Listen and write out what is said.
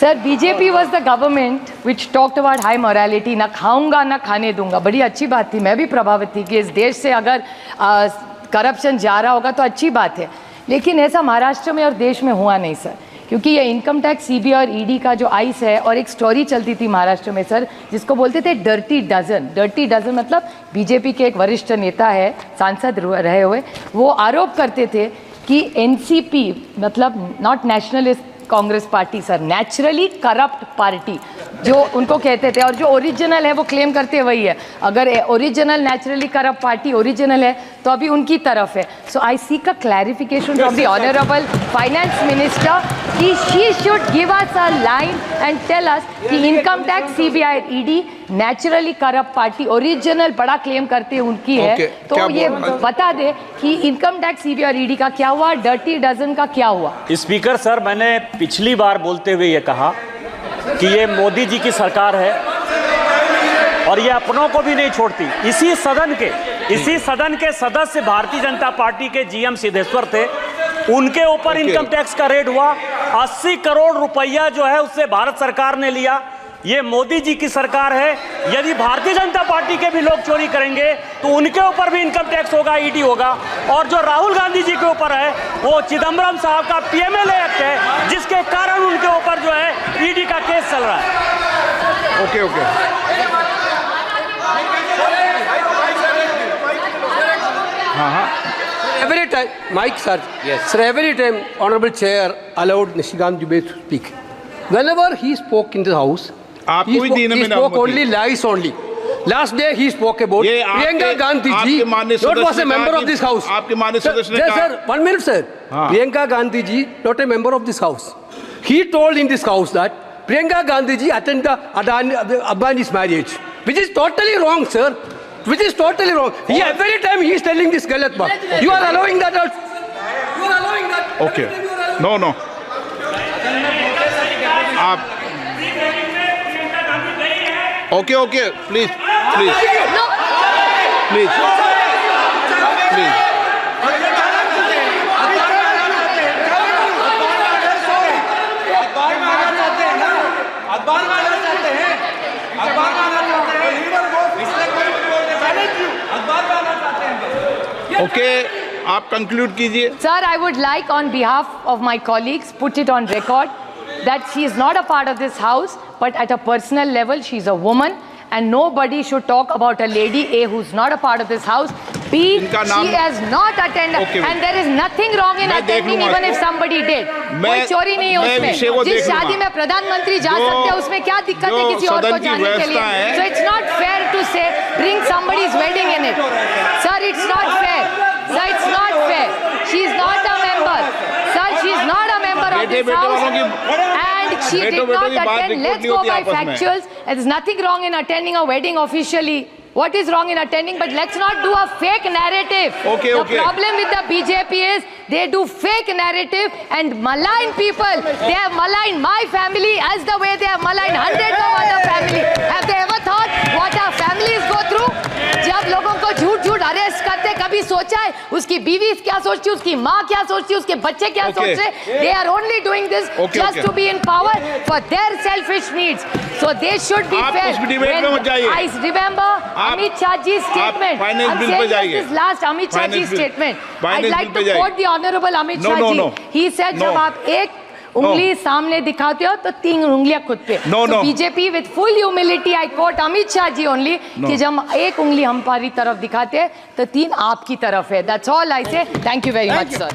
Sir BJP was the government which talked about high morality, ना खाऊंगा ना खाने दूंगा। बड़ी अच्छी बात थी, मैं भी प्रभावित थी कि इस देश से अगर करप्शन जा रहा होगा तो अच्छी बात है, लेकिन ऐसा महाराष्ट्र में और देश में हुआ नहीं सर, क्योंकि ये इनकम टैक्स सीबीआई और ईडी का जो आइस है, और एक स्टोरी चलती थी महाराष्ट्र में सर जिसको बोलते थे डर्टी डजन। डर्टी डजन मतलब बीजेपी के एक वरिष्ठ नेता है, सांसद रहे हुए, वो आरोप करते थे कि एनसीपी मतलब not nationalist Congress party sir, naturally corrupt party जो उनको कहते थे, और जो ओरिजिनल है वो क्लेम करते हैं वही है। अगर original naturally corrupt party original है तो अभी उनकी तरफ है। So I seek a clarification from the honourable finance minister कि she should give us a line and tell us कि income tax CBI ED naturally corrupt party original बड़ा claim करते हैं उनकी है। तो ये बता दे कि इनकम टैक्स सीबीआई और ईडी का क्या हुआ, डर्टी डजन का क्या हुआ। स्पीकर सर, मैंने पिछली बार बोलते हुए ये कहा कि ये मोदी जी की सरकार है और ये अपनों को भी नहीं छोड़ती। इसी सदन के सदस्य भारतीय जनता पार्टी के जीएम सिद्धेश्वर थे, उनके ऊपर इनकम टैक्स का रेड हुआ। 80 करोड़ रुपया जो है उससे भारत सरकार ने लिया। ये मोदी जी की सरकार है, यदि भारतीय जनता पार्टी के भी लोग चोरी करेंगे तो उनके ऊपर भी इनकम टैक्स होगा, ईडी होगा। और जो राहुल गांधी जी के ऊपर है वो चिदम्बरम साहब का पीएमएलए एक्ट है, जिसके कारण उनके ऊपर जो है ईडी का केस चल रहा है। ओके ओके, हाँ, Every time, Mike sir, yes sir, every time honorable chair allowed Nishikant Dubey to speak. Whenever he spoke in the house, he spoke only lies only. Last day he spoke about Priyanka Gandhi ji, not was a member of this house. आपके माननीय सदस्य ने कहा, sir, 1 minute sir. Priyanka Gandhi ji, not a member of this house. He told in this house that Priyanka Gandhi ji attended Adani's marriage, which is totally wrong, sir. Which is totally wrong. Every time he is telling this galat baat. You are allowing that also. You are allowing that. Okay. No, no. आप okay okay, please please please please. Okay, आप conclude कीजिए। Sir, I would like on behalf of my colleagues put it on record that she is not a part of this house, but at a personal level she is a woman and nobody should talk about a lady A who's not a part of this house. B, she has not attended and there is nothing wrong in attending even if somebody did. कोई चोरी नहीं है उसमें। जिस शादी में प्रधानमंत्री जा सकते हैं उसमें क्या दिक्कत है किसी और को जाने के लिए? So it's not fair to say bring somebody's wedding in it. Sir, it's not fair. Sir, it's not fair. She is not a member. Sir, she is not a member of this house. And she did not attend. Let's go by factuals. There is nothing wrong in attending a wedding officially. What is wrong in attending? But let's not do a fake narrative. The problem with the BJP is they do fake narrative and malign people. They have maligned my family as the way they have maligned hundreds of other family. Have they ever thought what our families go through? जब लोगों को झूठ झूठ arrest करते, कभी सोचा है उसकी बीवी क्या सोचती है, उसकी माँ क्या सोचती है, उसके बच्चे क्या सोच रहे? They are only doing this just to be in power for their selfish needs. So they should be fair. I remember Amit Shahji's statement. I'm saying this last Amit Shahji's statement. I'd like to quote the Honorable Amit Shahji. He said जब आप एक उंगली सामने दिखाते हो तो 3 उंगलियां खुद पे। So BJP with full humility I quote Amit Shah ji only कि जब एक उंगली हमारी तरफ दिखाते हैं तो 3 आपकी तरफ है। That's all I say. Thank you very much, sir.